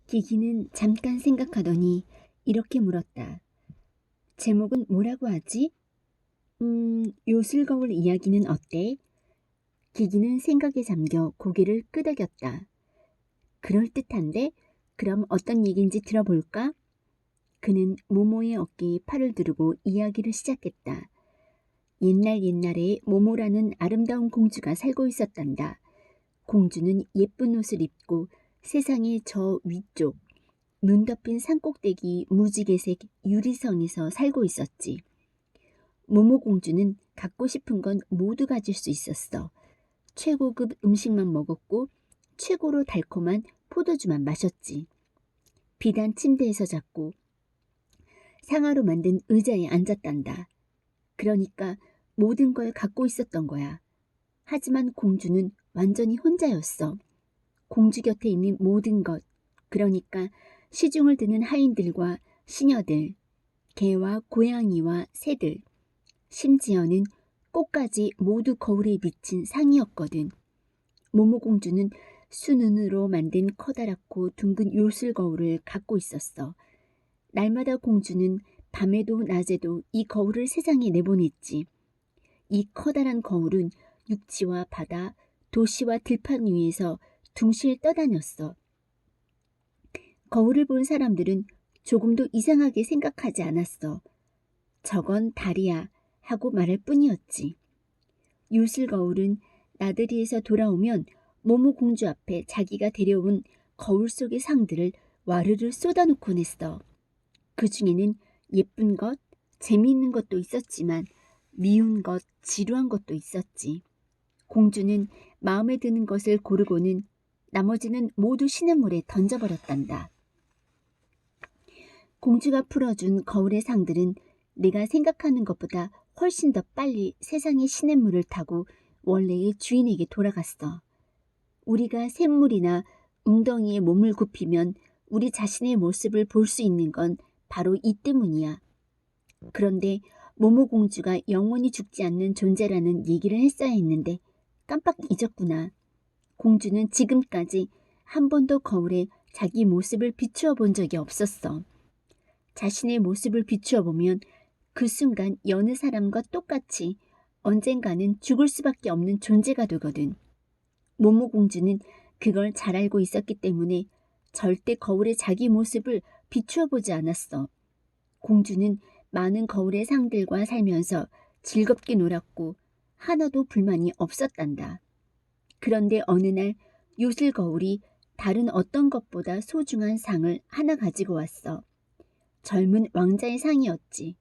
기기는 잠깐 생각하더니 이렇게 물었다. 제목은 뭐라고 하지? 요술거울 이야기는 어때? 기기는 생각에 잠겨 고개를 끄덕였다. 그럴듯한데? 그럼 어떤 얘기인지 들어볼까? 그는 모모의 어깨에 팔을 두르고 이야기를 시작했다. 옛날에 모모라는 아름다운 공주가 살고 있었단다. 공주는 예쁜 옷을 입고 세상의 저 위쪽 눈 덮인 산꼭대기 무지개색 유리성에서 살고 있었지. 모모공주는 갖고 싶은 건 모두 가질 수 있었어. 최고급 음식만 먹었고 최고로 달콤한 포도주만 마셨지. 비단 침대에서 잤고 상아로 만든 의자에 앉았단다. 그러니까 모든 걸 갖고 있었던 거야. 하지만 공주는 완전히 혼자였어. 공주 곁에 있는 모든 것, 그러니까 시중을 드는 하인들과 시녀들, 개와 고양이와 새들, 심지어는 꽃까지 모두 거울에 비친 상이었거든. 모모공주는 순은으로 만든 커다랗고 둥근 요술 거울을 갖고 있었어. 날마다 공주는 밤에도 낮에도 이 거울을 세상에 내보냈지. 이 커다란 거울은 육지와 바다, 도시와 들판 위에서 둥실 떠다녔어. 거울을 본 사람들은 조금도 이상하게 생각하지 않았어. 저건 달이야 하고 말할 뿐이었지. 요술 거울은 나들이에서 돌아오면 모모공주 앞에 자기가 데려온 거울 속의 상들을 와르르 쏟아놓곤 했어. 그 중에는 예쁜 것, 재미있는 것도 있었지만 미운 것, 지루한 것도 있었지. 공주는 마음에 드는 것을 고르고는 나머지는 모두 시냇물에 던져버렸단다. 공주가 풀어준 거울의 상들은 내가 생각하는 것보다 훨씬 더 빨리 세상의 시냇물을 타고 원래의 주인에게 돌아갔어. 우리가 샘물이나 웅덩이에 몸을 굽히면 우리 자신의 모습을 볼 수 있는 건 바로 이 때문이야. 그런데 모모공주가 영원히 죽지 않는 존재라는 얘기를 했어야 했는데 깜빡 잊었구나. 공주는 지금까지 한 번도 거울에 자기 모습을 비추어 본 적이 없었어. 자신의 모습을 비추어 보면 그 순간 여느 사람과 똑같이 언젠가는 죽을 수밖에 없는 존재가 되거든. 모모공주는 그걸 잘 알고 있었기 때문에 절대 거울에 자기 모습을 비추어 보지 않았어. 공주는 많은 거울의 상들과 살면서 즐겁게 놀았고 하나도 불만이 없었단다. 그런데 어느 날 요술 거울이 다른 어떤 것보다 소중한 상을 하나 가지고 왔어. 젊은 왕자의 상이었지.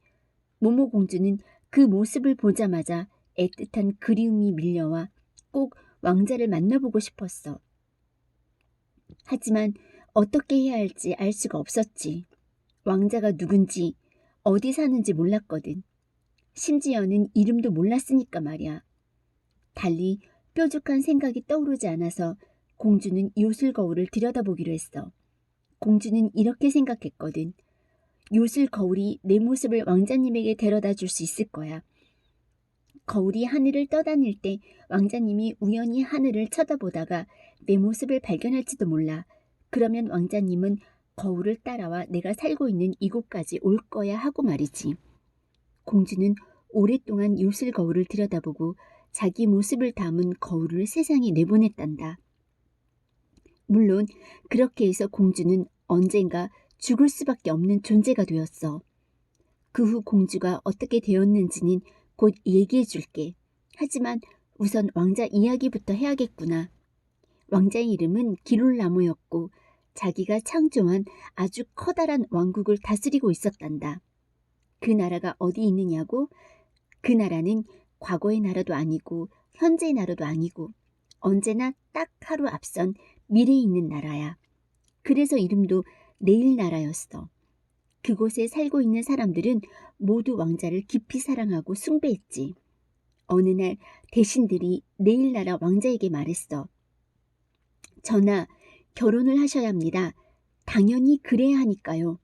모모공주는 그 모습을 보자마자 애틋한 그리움이 밀려와 꼭 왕자를 만나보고 싶었어. 하지만 어떻게 해야 할지 알 수가 없었지. 왕자가 누군지 어디 사는지 몰랐거든. 심지어는 이름도 몰랐으니까 말이야. 달리 뾰족한 생각이 떠오르지 않아서 공주는 요술 거울을 들여다보기로 했어. 공주는 이렇게 생각했거든. 요술 거울이 내 모습을 왕자님에게 데려다 줄 수 있을 거야. 거울이 하늘을 떠다닐 때 왕자님이 우연히 하늘을 쳐다보다가 내 모습을 발견할지도 몰라. 그러면 왕자님은 거울을 따라와 내가 살고 있는 이곳까지 올 거야 하고 말이지. 공주는 오랫동안 요술 거울을 들여다보고 자기 모습을 담은 거울을 세상에 내보냈단다. 물론 그렇게 해서 공주는 언젠가 죽을 수밖에 없는 존재가 되었어. 그 후 공주가 어떻게 되었는지는 곧 얘기해 줄게. 하지만 우선 왕자 이야기부터 해야겠구나. 왕자의 이름은 기룰나무였고 자기가 창조한 아주 커다란 왕국을 다스리고 있었단다. 그 나라가 어디 있느냐고? 그 나라는 과거의 나라도 아니고 현재의 나라도 아니고 언제나 딱 하루 앞선 미래에 있는 나라야. 그래서 이름도 내일 나라였어. 그곳에 살고 있는 사람들은 모두 왕자를 깊이 사랑하고 숭배했지. 어느 날 대신들이 내일 나라 왕자에게 말했어. 전하, 결혼을 하셔야 합니다. 당연히 그래야 하니까요.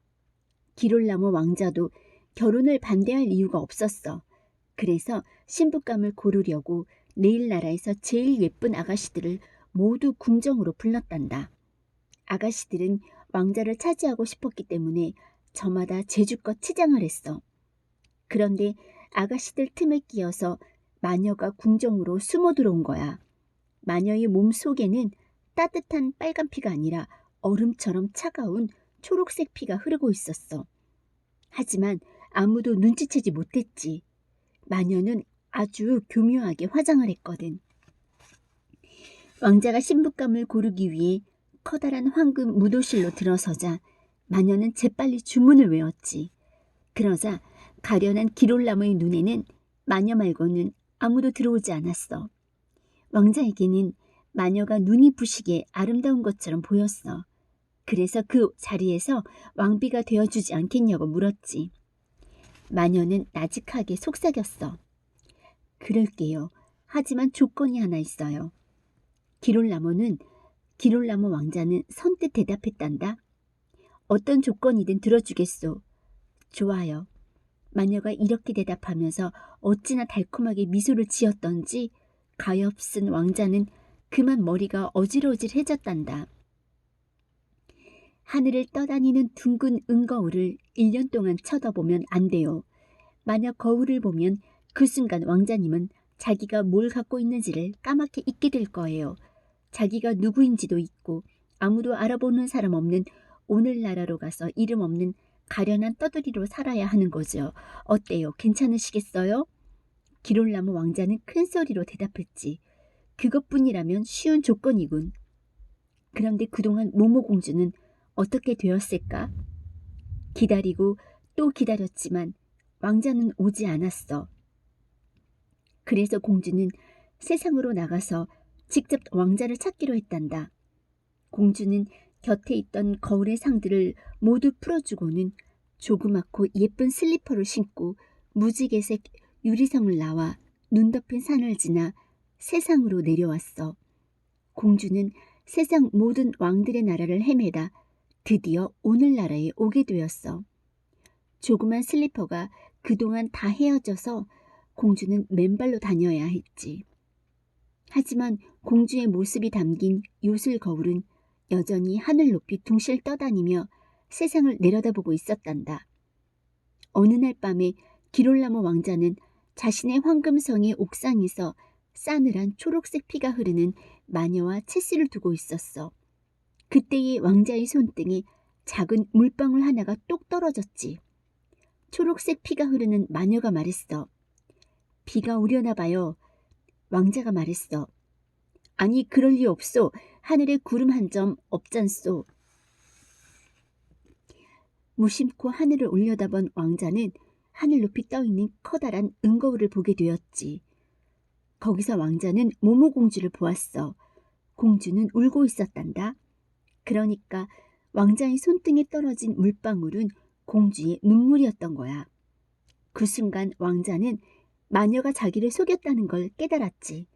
기롤나무 왕자도 결혼을 반대할 이유가 없었어. 그래서 신부감을 고르려고 내일 나라에서 제일 예쁜 아가씨들을 모두 궁정으로 불렀단다. 아가씨들은 왕자를 차지하고 싶었기 때문에 저마다 재주껏 치장을 했어. 그런데 아가씨들 틈에 끼어서 마녀가 궁정으로 숨어 들어온 거야. 마녀의 몸 속에는 따뜻한 빨간 피가 아니라 얼음처럼 차가운 초록색 피가 흐르고 있었어. 하지만 아무도 눈치채지 못했지. 마녀는 아주 교묘하게 화장을 했거든. 왕자가 신부감을 고르기 위해 커다란 황금 무도실로 들어서자 마녀는 재빨리 주문을 외웠지. 그러자 가련한 기롤나무의 눈에는 마녀 말고는 아무도 들어오지 않았어. 왕자에게는 마녀가 눈이 부시게 아름다운 것처럼 보였어. 그래서 그 자리에서 왕비가 되어주지 않겠냐고 물었지. 마녀는 나직하게 속삭였어. 그럴게요. 하지만 조건이 하나 있어요. 기롤나무 왕자는 선뜻 대답했단다. 어떤 조건이든 들어주겠소. 좋아요. 마녀가 이렇게 대답하면서 어찌나 달콤하게 미소를 지었던지 가엾은 왕자는 그만 머리가 어질어질해졌단다. 하늘을 떠다니는 둥근 은거울을 1년 동안 쳐다보면 안 돼요. 만약 거울을 보면 그 순간 왕자님은 자기가 뭘 갖고 있는지를 까맣게 잊게 될 거예요. 자기가 누구인지도 잊고 아무도 알아보는 사람 없는 오늘나라로 가서 이름 없는 가련한 떠돌이로 살아야 하는 거죠. 어때요? 괜찮으시겠어요? 기롤나무 왕자는 큰 소리로 대답했지. 그것뿐이라면 쉬운 조건이군. 그런데 그동안 모모공주는 어떻게 되었을까? 기다리고 또 기다렸지만 왕자는 오지 않았어. 그래서 공주는 세상으로 나가서 직접 왕자를 찾기로 했단다. 공주는 곁에 있던 거울의 상들을 모두 풀어주고는 조그맣고 예쁜 슬리퍼를 신고 무지개색 유리성을 나와 눈 덮인 산을 지나 세상으로 내려왔어. 공주는 세상 모든 왕들의 나라를 헤매다 드디어 오늘나라에 오게 되었어. 조그만 슬리퍼가 그동안 다 헤어져서 공주는 맨발로 다녀야 했지. 하지만 공주의 모습이 담긴 요술 거울은 여전히 하늘 높이 둥실 떠다니며 세상을 내려다보고 있었단다. 어느 날 밤에 기롤나무 왕자는 자신의 황금성의 옥상에서 싸늘한 초록색 피가 흐르는 마녀와 채씨를 두고 있었어. 그때의 왕자의 손등에 작은 물방울 하나가 똑 떨어졌지. 초록색 피가 흐르는 마녀가 말했어. 비가 오려나 봐요. 왕자가 말했어. 아니 그럴 리 없소. 하늘에 구름 한 점 없잖소. 무심코 하늘을 올려다본 왕자는 하늘 높이 떠있는 커다란 은거울을 보게 되었지. 거기서 왕자는 모모공주를 보았어. 공주는 울고 있었단다. 그러니까 왕자의 손등에 떨어진 물방울은 공주의 눈물이었던 거야. 그 순간 왕자는 마녀가 자기를 속였다는 걸 깨달았지.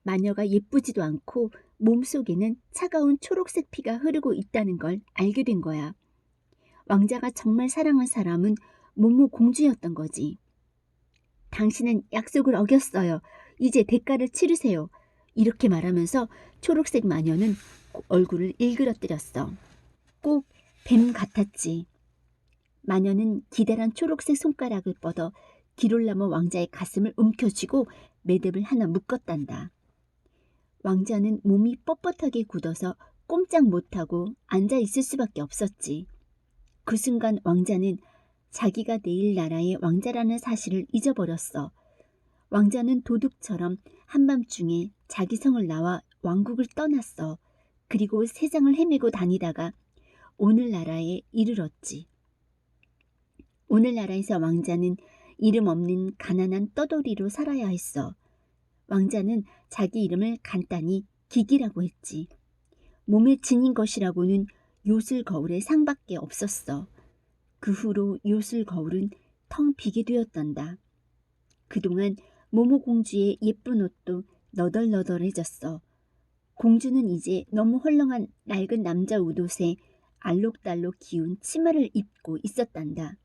마녀가 예쁘지도 않고 몸속에는 차가운 초록색 피가 흐르고 있다는 걸 알게 된 거야. 왕자가 정말 사랑한 사람은 모모공주였던 거지. 당신은 약속을 어겼어요. 이제 대가를 치르세요. 이렇게 말하면서 초록색 마녀는 얼굴을 일그러뜨렸어. 꼭 뱀 같았지. 마녀는 기다란 초록색 손가락을 뻗어 기롤나무 왕자의 가슴을 움켜쥐고 매듭을 하나 묶었단다. 왕자는 몸이 뻣뻣하게 굳어서 꼼짝 못하고 앉아 있을 수밖에 없었지. 그 순간 왕자는 자기가 내일 나라의 왕자라는 사실을 잊어버렸어. 왕자는 도둑처럼 한밤중에 자기 성을 나와 왕국을 떠났어. 그리고 세상을 헤매고 다니다가 오늘나라에 이르렀지. 오늘나라에서 왕자는 이름 없는 가난한 떠돌이로 살아야 했어. 왕자는 자기 이름을 간단히 기기라고 했지. 몸에 지닌 것이라고는 요술 거울에 상밖에 없었어. 그 후로 요술 거울은 텅 비게 되었단다. 그동안 모모공주의 예쁜 옷도 너덜너덜해졌어. 공주는 이제 너무 헐렁한 낡은 남자 옷옷에 알록달록 기운 치마를 입고 있었단다.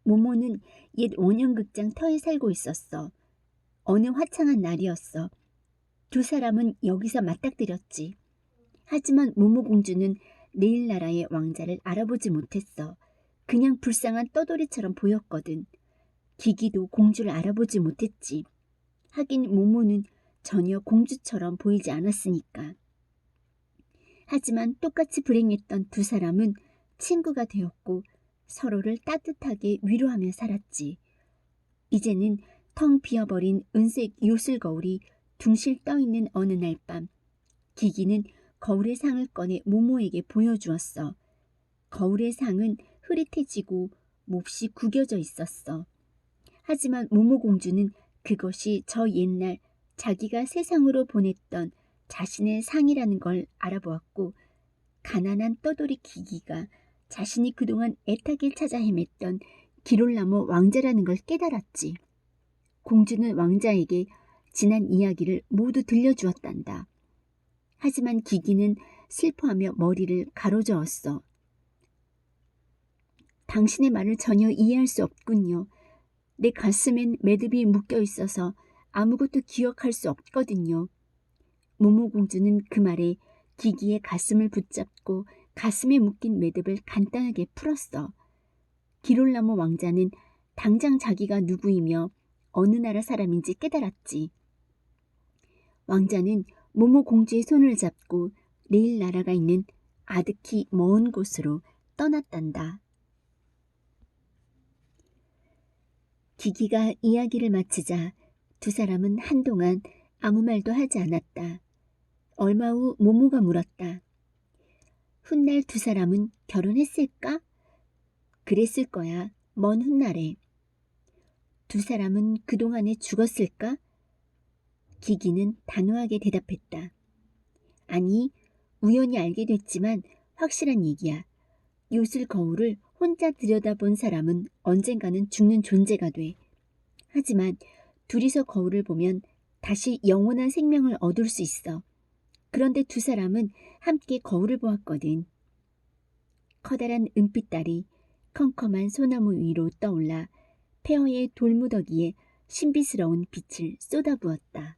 모모는 옛 원형극장 터에 살고 있었어. 어느 화창한 날이었어. 두 사람은 여기서 맞닥뜨렸지. 하지만 모모공주는 네일나라의 왕자를 알아보지 못했어. 그냥 불쌍한 떠돌이처럼 보였거든. 기기도 공주를 알아보지 못했지. 하긴 모모는 전혀 공주처럼 보이지 않았으니까. 하지만 똑같이 불행했던 두 사람은 친구가 되었고 서로를 따뜻하게 위로하며 살았지. 이제는 텅 비어버린 은색 요술 거울이 둥실 떠있는 어느 날 밤, 기기는 거울의 상을 꺼내 모모에게 보여주었어. 거울의 상은 흐릿해지고 몹시 구겨져 있었어. 하지만 모모 공주는 그것이 저 옛날 자기가 세상으로 보냈던 자신의 상이라는 걸 알아보았고, 가난한 떠돌이 기기가 자신이 그동안 애타게 찾아 헤맸던 기롤라모 왕자라는 걸 깨달았지. 공주는 왕자에게 지난 이야기를 모두 들려주었단다. 하지만 기기는 슬퍼하며 머리를 가로저었어. 당신의 말을 전혀 이해할 수 없군요. 내 가슴엔 매듭이 묶여 있어서 아무것도 기억할 수 없거든요. 모모공주는 그 말에 기기의 가슴을 붙잡고 가슴에 묶인 매듭을 간단하게 풀었어. 기롤라모 왕자는 당장 자기가 누구이며 어느 나라 사람인지 깨달았지. 왕자는 모모공주의 손을 잡고 네일 나라가 있는 아득히 먼 곳으로 떠났단다. 기기가 이야기를 마치자 두 사람은 한동안 아무 말도 하지 않았다. 얼마 후 모모가 물었다. 훗날 두 사람은 결혼했을까? 그랬을 거야. 먼 훗날에. 두 사람은 그동안에 죽었을까? 기기는 단호하게 대답했다. 아니, 우연히 알게 됐지만 확실한 얘기야. 요술 거울을 혼자 들여다본 사람은 언젠가는 죽는 존재가 돼. 하지만 둘이서 거울을 보면 다시 영원한 생명을 얻을 수 있어. 그런데 두 사람은 함께 거울을 보았거든. 커다란 은빛달이 컴컴한 소나무 위로 떠올라 폐허의 돌무더기에 신비스러운 빛을 쏟아부었다.